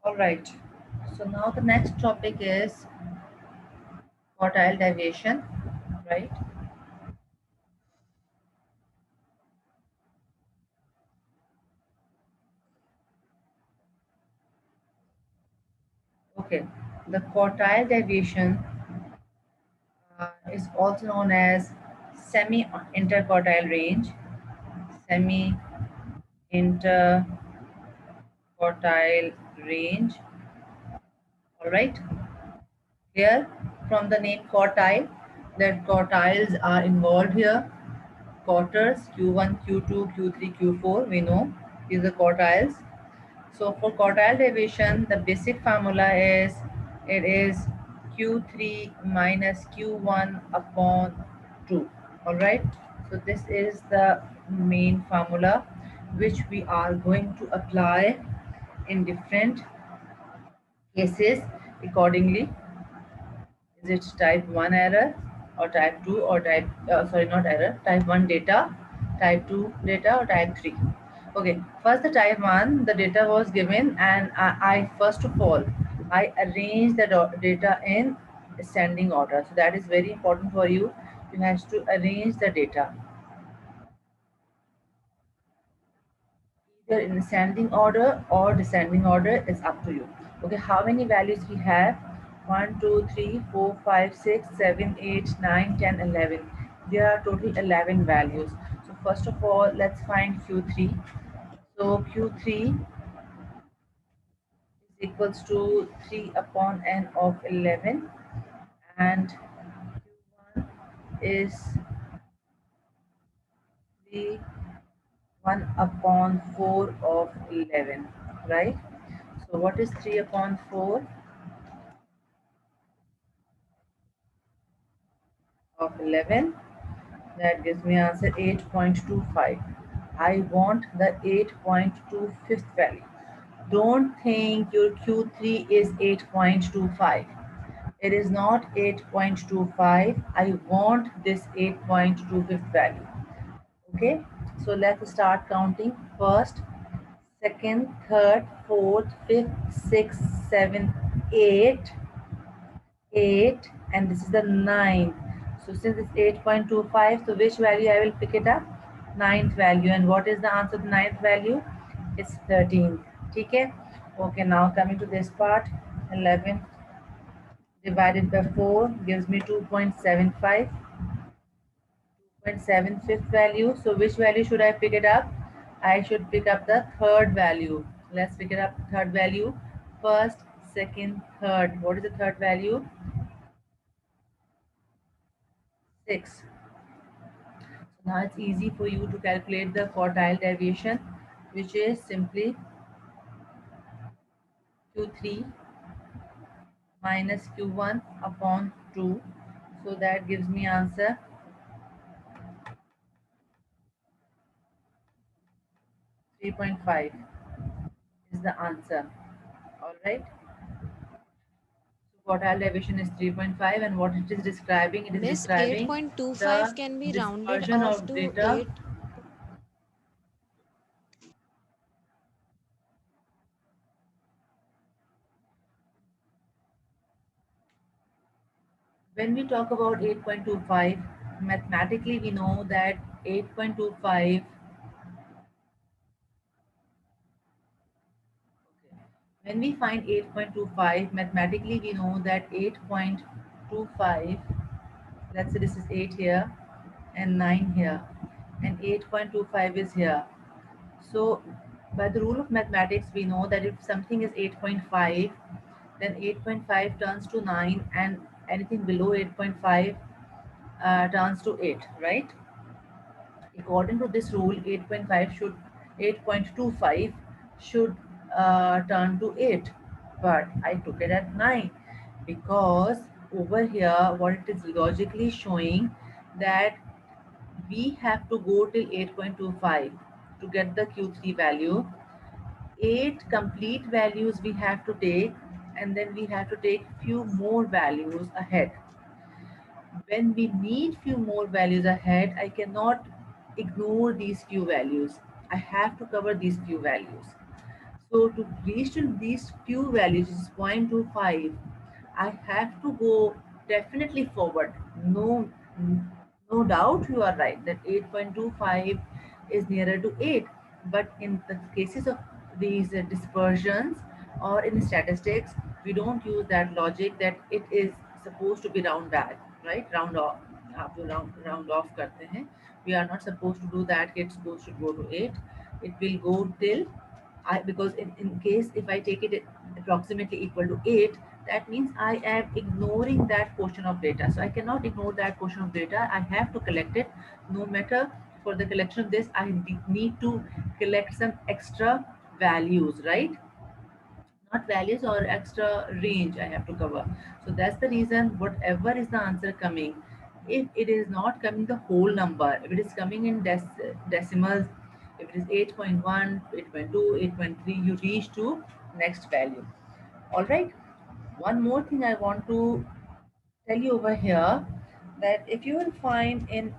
All right. So now the next topic is quartile deviation, right? Okay. The quartile deviation is also known as semi-interquartile range, semi-interquartile range. All right. Here, from the name quartile, that quartiles are involved here. Quarters Q1, Q2, Q3, Q4. We know these are quartiles. So for quartile deviation, the basic formula is it is Q3 minus Q1 upon 2. All right. So this is the main formula which we are going to apply in different cases accordingly. Is it type 1 error or type 2 or type, sorry, not error, type 1 data, type 2 data or type 3? Okay, first the type 1, the data was given and I first of all, I arrange the data in ascending order. So that is very important for you. You have to arrange the data either in ascending order or descending order is up to you. Okay, how many values we have? 1, 2, 3, 4, 5, 6, 7, 8, 9, 10, 11. There are total 11 values. So first of all, let's find Q3. So Q3 is equals to 3 upon n of 11 and Q1 is 3 1 upon 4 of 11, right? So what is 3 upon 4 of 11? That gives me answer 8.25. I want the 8.25th value. Don't think your Q3 is 8.25. It is not 8.25. I want this 8.25th value. Okay, so let's start counting. First, second, third, fourth, fifth, sixth, seventh, eight, 8, and this is the 9. So since it's 8.25, so which value I will pick it up? Ninth value. And what is the answer to the ninth value? It's 13. Okay. Okay, now coming to this part, 11 divided by 4 gives me 2.75. 2.75th value. So which value should I pick it up? I should pick up the third value. Let's pick it up. Third value. First, second, third. What is the third value? 6. So now it's easy for you to calculate the quartile deviation, which is simply Q3 minus Q1 upon 2. So that gives me answer 3.5 is the answer. All right. So quartile deviation is 3.5, and what it is describing? It is Miss, describing 8.25 the can be rounded dispersion off of to data. 8. When we talk about 8.25, mathematically we know that 8.25. When we find 8.25, mathematically we know that 8.25, let's say this is 8 here and 9 here, and 8.25 is here. So by the rule of mathematics, we know that if something is 8.5, then 8.5 turns to 9, and anything below 8.5 turns to 8, right? According to this rule, 8.25 should turn to 8, but I took it at 9 because over here what it is logically showing that we have to go till 8.25 to get the Q3 value. 8 complete values we have to take, and then we have to take few more values ahead. When we need few more values ahead, I cannot ignore these few values. I have to cover these few values. So to reach to these few values, which is 0.25, I have to go definitely forward. No doubt you are right that 8.25 is nearer to 8. But in the cases of these dispersions or in statistics, we don't use that logic that it is supposed to be round back, right? Round off. आप जो round off करते हैं, we are not supposed to do that. It's supposed to go to 8. It will go till because in case if I take it approximately equal to 8, that means I am ignoring that portion of data. So I cannot ignore that portion of data. I have to collect it. No matter for the collection of this, I need to collect some extra values, right? Not values or extra range I have to cover. So that's the reason whatever is the answer coming, if it is not coming the whole number, if it is coming in decimals, if it is 8.1, 8.2, 8.3, you reach to next value. All right. One more thing I want to tell you over here, that if you will find in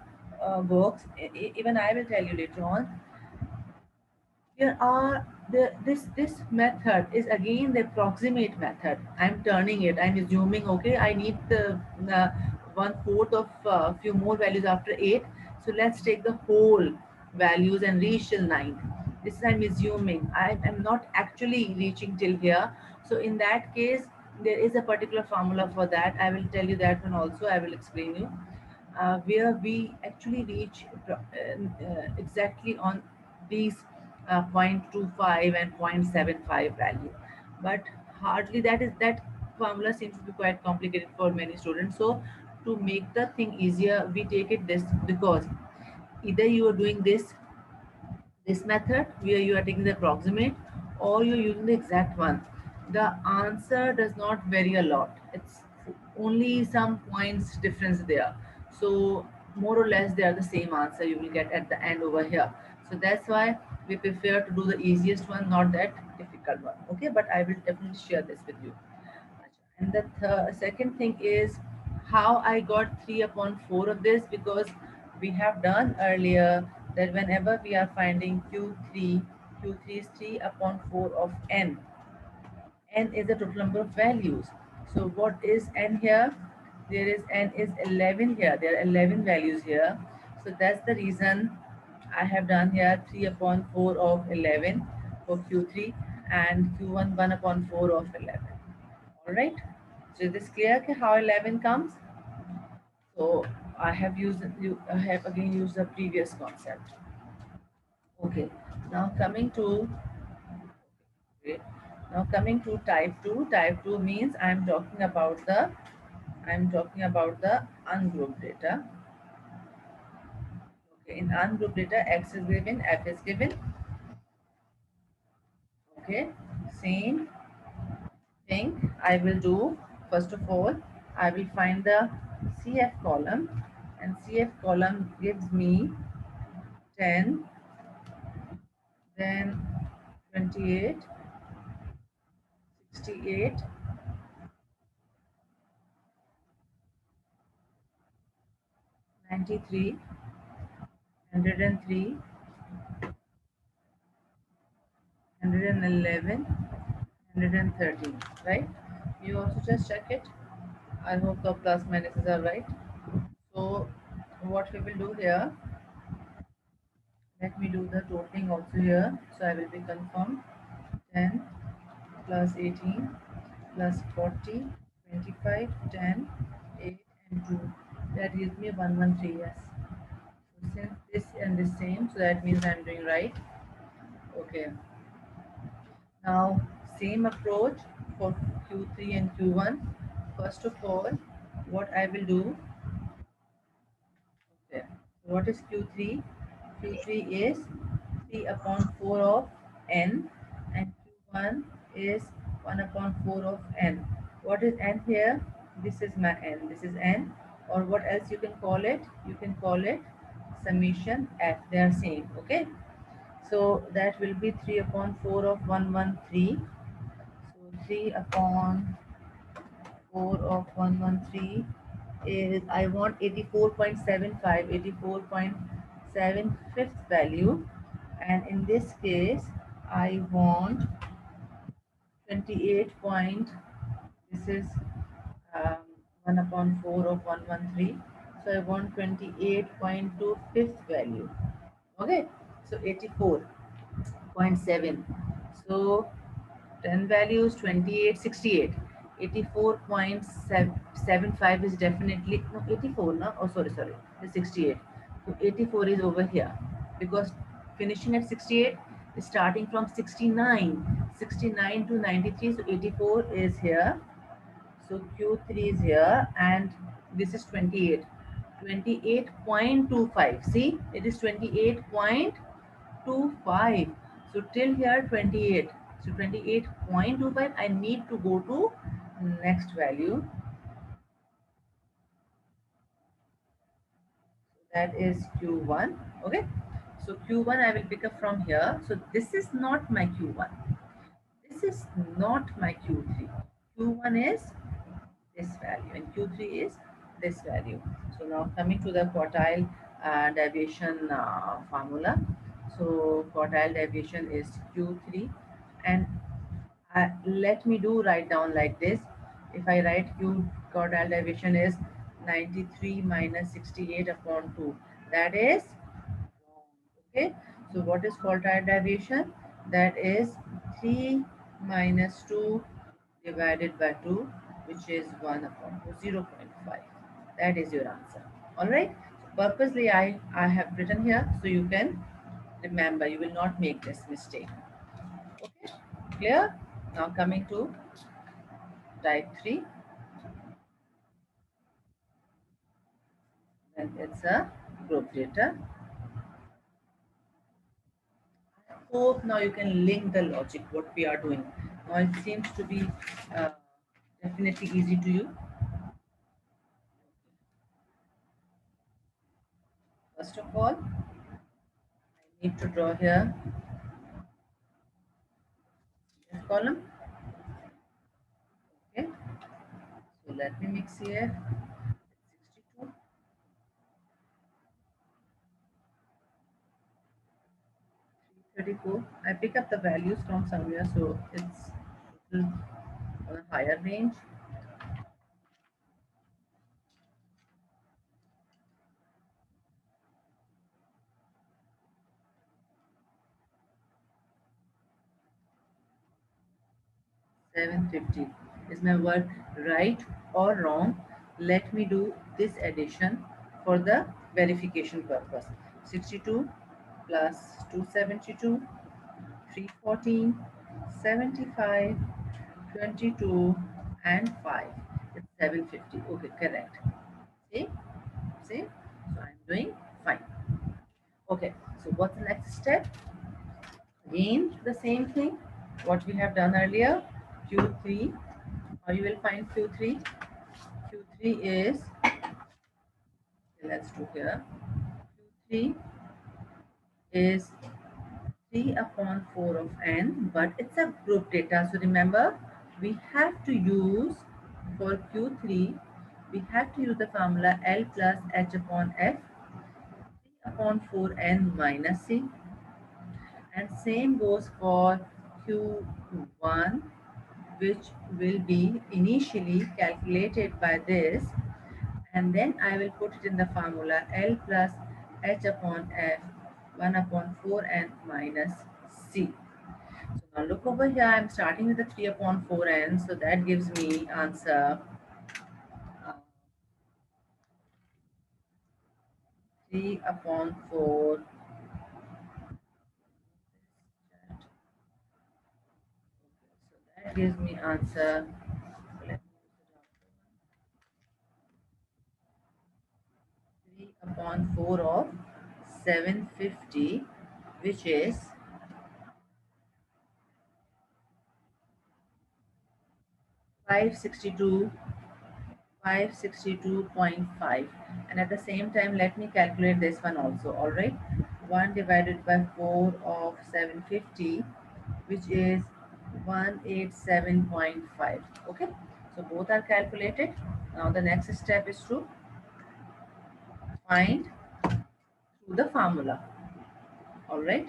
books, even I will tell you later on, there are this method is again the approximate method. I'm turning it, I'm assuming, okay, I need the uh, one fourth of few more values after 8, so let's take the whole values and reach till 9. This is I'm assuming. I'm not actually reaching till here. So in that case, there is a particular formula for that. I will tell you that one also. I will explain you where we actually reach exactly on these 0.25 and 0.75 value. But hardly that formula seems to be quite complicated for many students. So to make the thing easier, we take it this, because either you are doing this method where you are taking the approximate, or you're using the exact one. The answer does not vary a lot. It's only some points difference there. So more or less they are the same answer you will get at the end over here. So that's why we prefer to do the easiest one, not that difficult one. Okay, but I will definitely share this with you. And the second thing is how I got 3 upon 4 of this, because we have done earlier that whenever we are finding Q3, Q3 is 3 upon 4 of n. N is the total number of values. So what is n here? There is n is 11 here. There are 11 values here. So that's the reason I have done here 3 upon 4 of 11 for Q3 and Q1 1 upon 4 of 11. All right. So is this clear how 11 comes? So I have again used the previous concept. Okay. Now coming to okay. Now coming to type 2. Type 2 means I'm talking about the ungrouped data. Okay. In ungrouped data, X is given, F is given. Okay. Same thing I will do. First of all, I will find the CF column, and CF column gives me 10, then 28, 68, 93, 103, 111, 113, right? You also just check it. I hope the plus minuses are right. So what we will do here, let me do the totaling also here. So I will be confirmed 10 plus 18 plus 40, 25, 10, 8 and 2. That gives me 113, yes. So since this and the same, so that means I'm doing right. Okay. Now same approach for Q3 and Q1. First of all, what I will do, okay, so what is Q3? Q3 is 3 upon 4 of n, and Q1 is 1 upon 4 of n. What is n here? This is my n. This is n, or what else you can call it? You can call it summation f. They are same. Okay. So that will be 3 upon 4 of 113. So 3 upon 4 of 113 is, I want 84.75, 84.75th value. And in this case, I want 28 point, this is um, 1 upon 4 of 113. So I want 28.2 fifth value. Okay, so 84.7. So 10 values, 28, 68. 84.75 is definitely, no, 84, no? Oh, sorry, it's 68. So 84 is over here because finishing at 68 is starting from 69 to 93. So 84 is here. So Q3 is here and this is 28. 28.25. See, it is 28.25. So till here 28. So 28.25. I need to go to next value. That is Q1. Okay. So Q1 I will pick up from here. So this is not my Q1. This is not my Q3. Q1 is this value and Q3 is this value. So now coming to the quartile deviation formula. So quartile deviation is Q3 and let me do write down like this. If I write Q quartile deviation is 93 minus 68 upon 2, that is okay. So what is quartile deviation? That is 3 minus 2 divided by 2, which is 1 upon 0.5. That is your answer. All right. So purposely I have written here so you can remember, you will not make this mistake. Okay, clear? Now coming to type 3, and it's a group data. Hope now you can link the logic what we are doing. Now it seems to be uh, definitely easy to you. First of all, I need to draw here this column. Okay, so let me mix here. 62, 334. I pick up the values from somewhere, so it's on a higher range. 750. Is my word right or wrong? Let me do this addition for the verification purpose. 62 plus 272, 314, 75, 22, and 5. It's 750. Okay, correct. See? See? So I'm doing fine. Okay, so what's the next step? Again, the same thing what we have done earlier. Q3. How you will find Q3? Q3 is, let's do here. Q3 is 3 upon 4 of n, but it's a group data. So remember, we have to use for Q3, we have to use the formula L plus H upon F, 3 upon 4n minus C. And same goes for Q1, which will be initially calculated by this, and then I will put it in the formula L plus H upon F 1 upon 4 n minus C. So now look over here, I'm starting with the 3 upon 4 n, so that gives me answer 3 upon 4. So that gives me answer, let me 3 upon 4 of 750, which is 562 562.5. And at the same time, let me calculate this one also. All right, 1 divided by 4 of 750, which is 187.5. Okay, so both are calculated. Now the next step is to find through the formula. All right,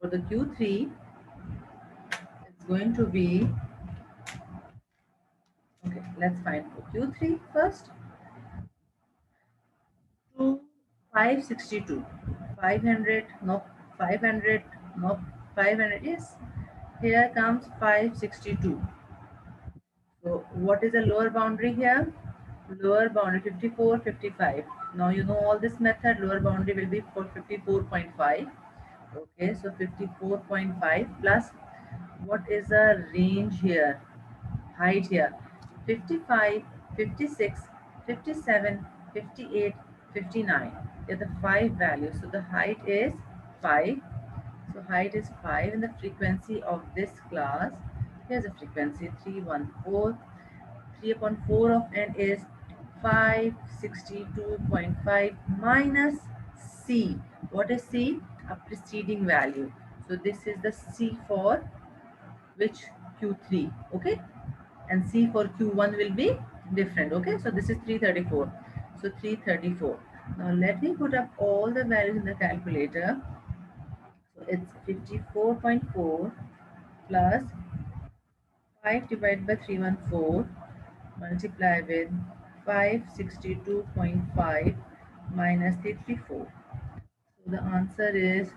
For the Q3, it's going to be, okay, let's find for Q3 first. 2, 562. 500, no, 500, no, 500, yes. Here comes 562. So what is the lower boundary here? Lower boundary 54, 55. Now you know all this method, lower boundary will be for 54.5. Okay, so 54.5 plus what is the range here? Height here 55, 56, 57, 58, 59. They're the five values. So the height is 5. So height is 5 and the frequency of this class, here's the frequency 314. 3 upon 4 of n is 562.5 minus C. What is C? A preceding value. So this is the C for which Q3, okay? And C for Q1 will be different, okay? So this is 334. So 334. Now let me put up all the values in the calculator. So it's 54.4 plus 5 divided by 314 multiply with 562.5 minus 334. So the answer is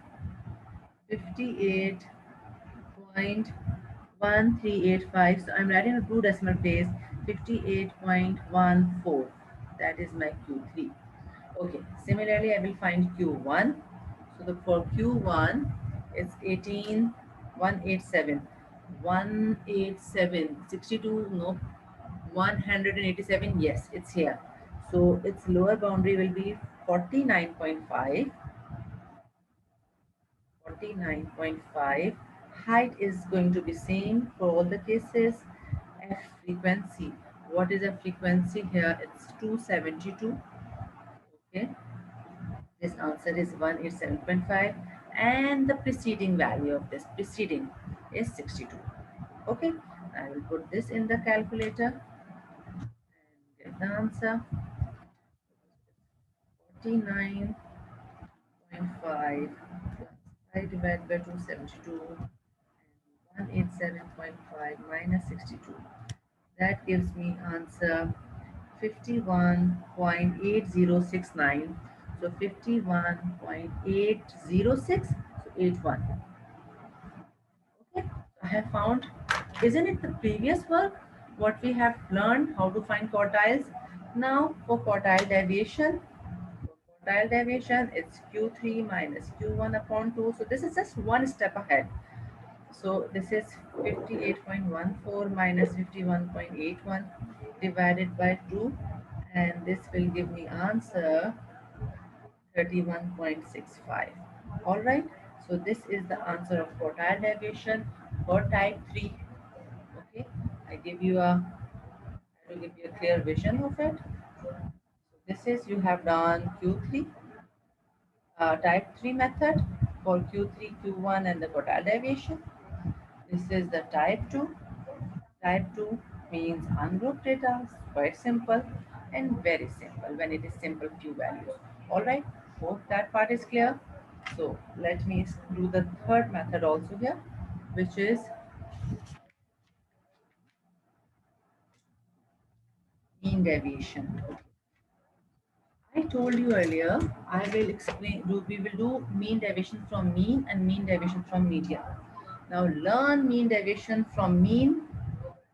58.1385. So I'm writing a two decimal place, 58.14. That is my Q3. Okay, similarly I will find Q1. So the for Q1 it's 18187. 187 62, no, 187, yes, it's here. So its lower boundary will be 49.5. 49.5. Height is going to be same for all the cases. F frequency, what is the frequency here? It's 272. Okay, this answer is 187.5 and the preceding value of this preceding is 62. Okay, I will put this in the calculator and get the answer. 49.5 plus 5 divided by 272 and 187.5 minus 62. That gives me answer 51.8069. So 51.806, so 81. Okay, so I have found, isn't it the previous work what we have learned how to find quartiles? Now for quartile deviation, it's Q3 minus Q1 upon 2. So this is just one step ahead. So this is 58.14 minus 51.81 divided by 2, and this will give me answer 31.65. All right. So this is the answer of quartile deviation for type 3. Okay. I will give you a clear vision of it. So this is you have done Q3 type 3 method for Q3, Q1 and the quartile deviation. This is the type 2. Type 2 means ungrouped data, quite simple and very simple when it is simple few values. Alright, hope that part is clear. So let me do the third method also here, which is mean deviation. Okay. I told you earlier, we will do mean deviation from mean and mean deviation from median. Now learn mean deviation from mean,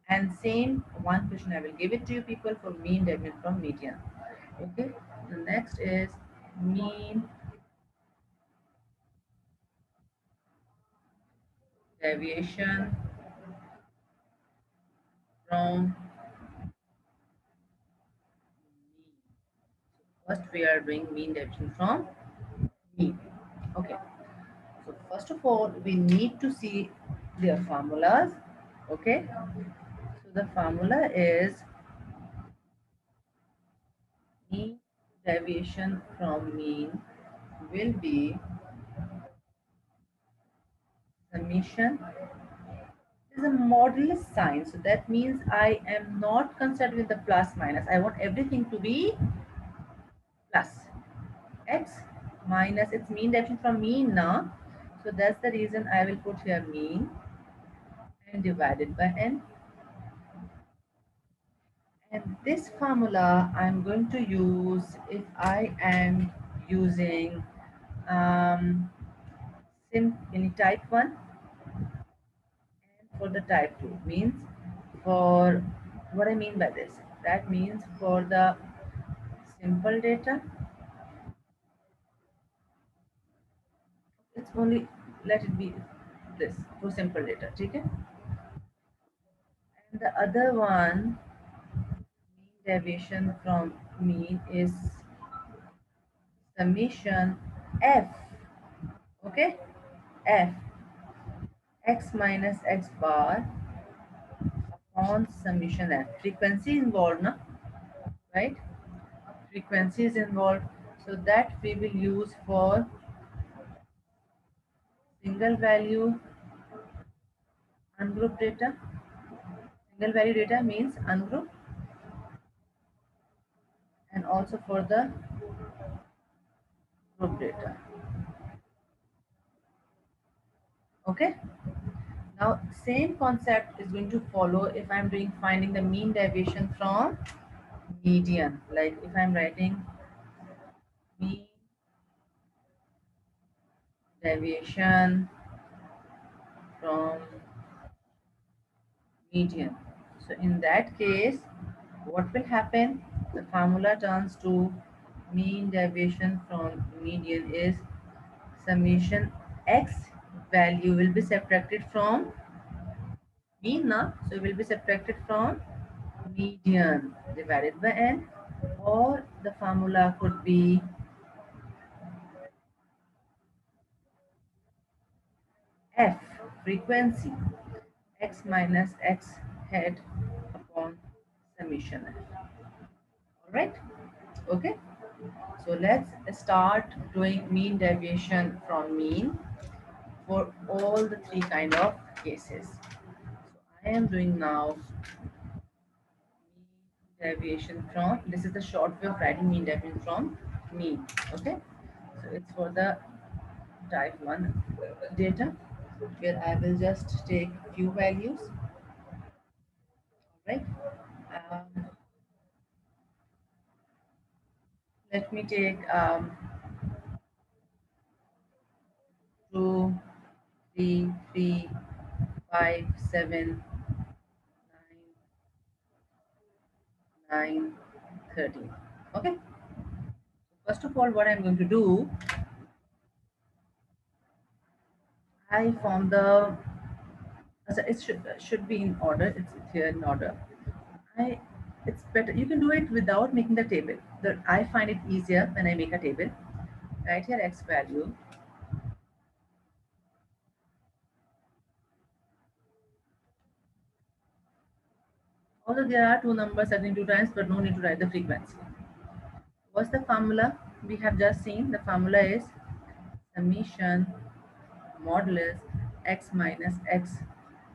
and same one question I will give it to you people for mean deviation from median. Okay, the next is mean deviation from mean. First we are doing mean deviation from mean. Okay, so first of all we need to see their formulas. Okay, so the formula is mean deviation from mean will be summation is a modulus sign. So that means I am not concerned with the plus minus. I want everything to be plus. X minus its mean deviation from mean now. So that's the reason I will put here mean and divided by n. And this formula I'm going to use if I am using in type 1 and for the type 2 means for what I mean by this, that means for the simple data it's only let it be this for simple data, okay? And the other one mean deviation from mean is summation f, okay, f x minus x bar upon summation f. Frequency involved, na, right? Frequency is involved, so that we will use for single value ungrouped data. Single value data means ungrouped, and also for the group data. Okay. Now same concept is going to follow if I'm doing finding the mean deviation from median. Like if I'm writing mean deviation from median. So in that case, what will happen? The formula turns to mean deviation from median is summation x value will be subtracted from mean, na? So it will be subtracted from median divided by n, or the formula could be f frequency x minus x head upon summation f. All right, okay. So let's start doing mean deviation from mean for all the three kind of cases. So I am doing now mean deviation from, this is the short way of writing mean deviation from mean, okay. So it's for the type 1 data where I will just take few values, right. um, Let me take 2, 3, 3, 5, 7, 9, 9, 13. Okay. First of all, what I'm going to do, I form the, so it should be in order. It's here in order. I it's better. You can do it without making the table. I find it easier when I make a table. Right here, x value. Although there are two numbers adding two times, but no need to write the frequency. What's the formula? We have just seen the formula is summation modulus x minus x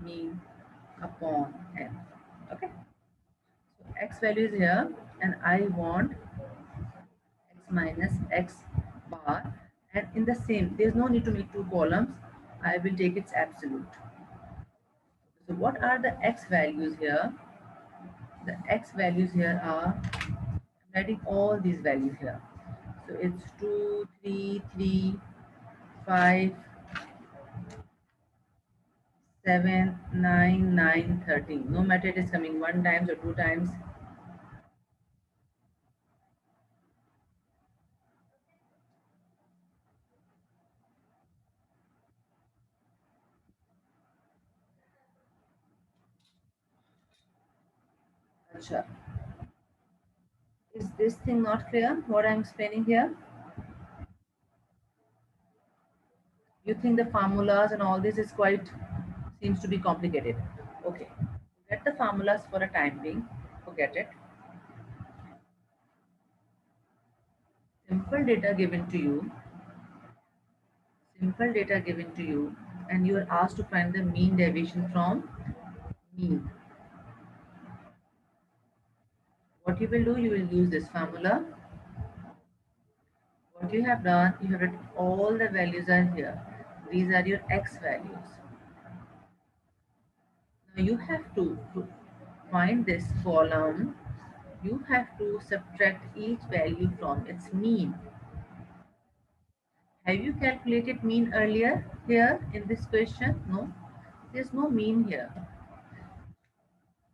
mean upon n. Okay, so x value is here and I want x minus x bar, and in the same there's no need to make two columns. I will take its absolute. So what are the x values here? The x values here are, I'm writing all these values here. So it's 2, 3, 3, 5, 7, 9, 9, 13. No matter it is coming one times or two times. Acha. Is this thing not clear? What I'm explaining here? You think the formulas and all this is quite, seems to be complicated. Okay. Forget the formulas for a time being. Forget it. Simple data given to you. Simple data given to you, and you are asked to find the mean deviation from mean. What you will do, you will use this formula. What you have done, you have written all the values are here. These are your x values. Now you have to find this column. You have to subtract each value from its mean. Have you calculated mean earlier here in this question? No, there's no mean here.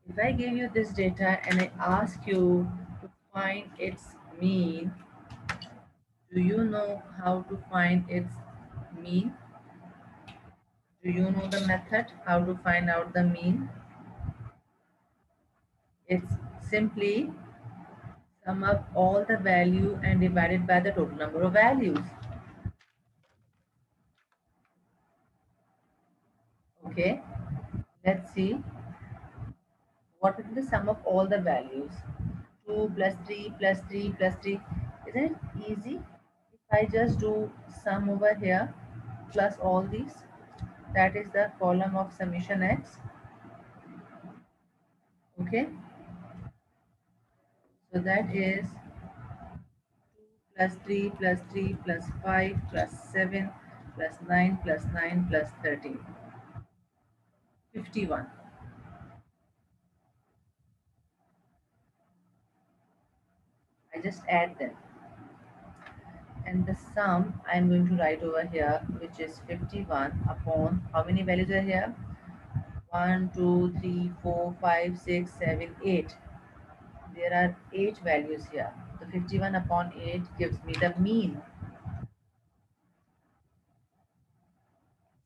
If I give you this data and I ask you to find its mean, do you know how to find its mean? Do you know the method how to find out the mean? It's simply sum up all the value and divide it by the total number of values. Okay, let's see what will be the sum of all the values. 2 plus 3 plus 3 plus 3. Isn't it easy? If I just do sum over here plus all these, that is the column of summation x. Okay, so that is 2 plus 3 plus 3 plus 5 plus 7 plus 9 plus 9 plus 13. 51. I just add them. And the sum I'm going to write over here, which is 51 upon how many values are here? 1, 2, 3, 4, 5, 6, 7, 8. There are 8 values here. So 51 upon 8 gives me the mean,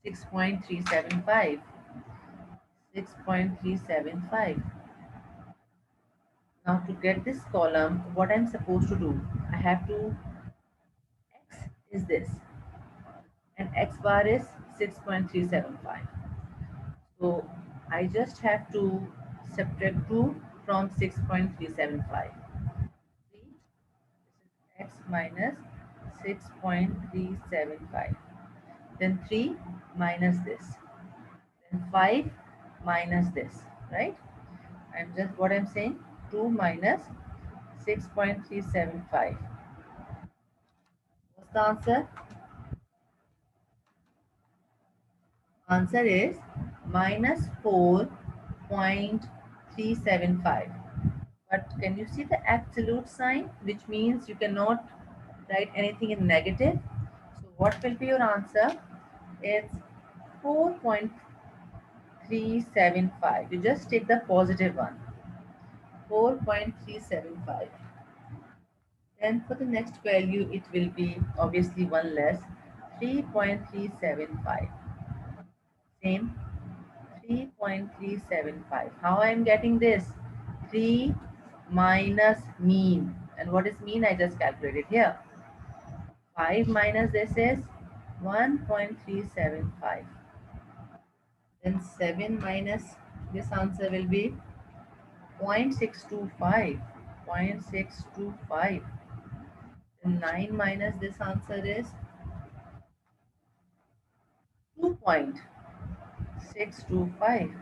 6.375. 6.375. Now to get this column, what I'm supposed to do, I have to, x is this, and x bar is 6.375. So I just have to subtract 2 from 6.375. 3, this is x minus 6.375. Then 3 minus this. Then 5 minus this, right? I'm just what I'm saying, 2 minus 6.375. What's the answer? Answer is minus 4.375. But can you see the absolute sign, which means you cannot write anything in negative? So what will be your answer? It's 4.375. You just take the positive one. 4.375. Then for the next value, it will be obviously one less, 3.375. Same, 3.375. How I am getting this? 3 minus mean. And what is mean? I just calculated here. 5 minus this is 1.375. Then 7 minus this answer will be 0.625. 0.625. Then 9 minus this answer is 2.625.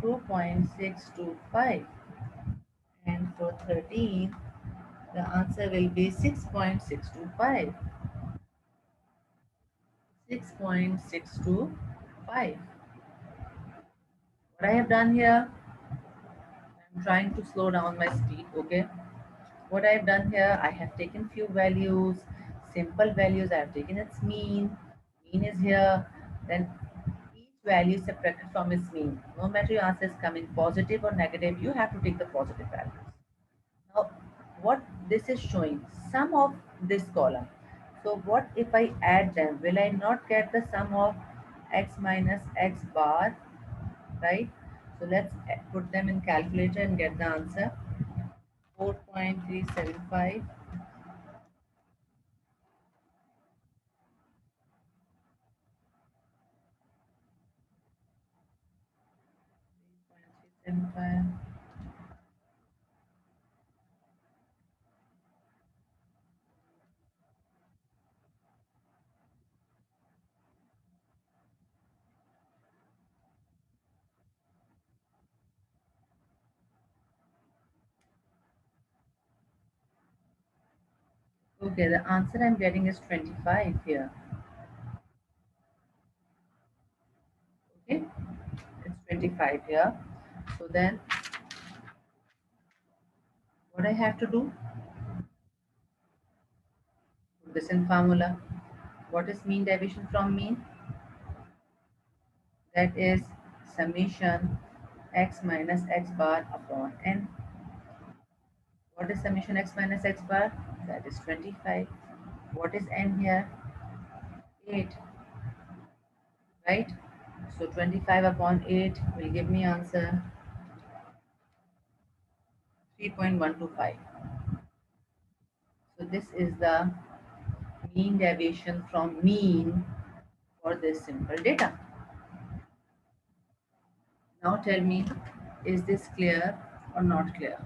2.625. And for 13, the answer will be 6.625. 6.625. What I have done here, I'm trying to slow down my speed, okay? What I've done here, I have taken few values, simple values, I have taken its mean. Mean is here, then each value is subtracted from its mean. No matter your answer is coming positive or negative, you have to take the positive values. Now, what this is showing, sum of this column. So what if I add them? Will I not get the sum of x minus x bar, right? So let's put them in calculator and get the answer. 4.375. Okay, the answer I'm getting is 25 here. 25 here. So then what I have to do? Put this in formula. What is mean deviation from mean? That is summation x minus x bar upon n. What is summation x minus x bar? That is 25. What is n here? 8, right? So 25 upon 8 will give me answer 3.125. So this is the mean deviation from mean for this simple data. Now tell me, is this clear or not clear?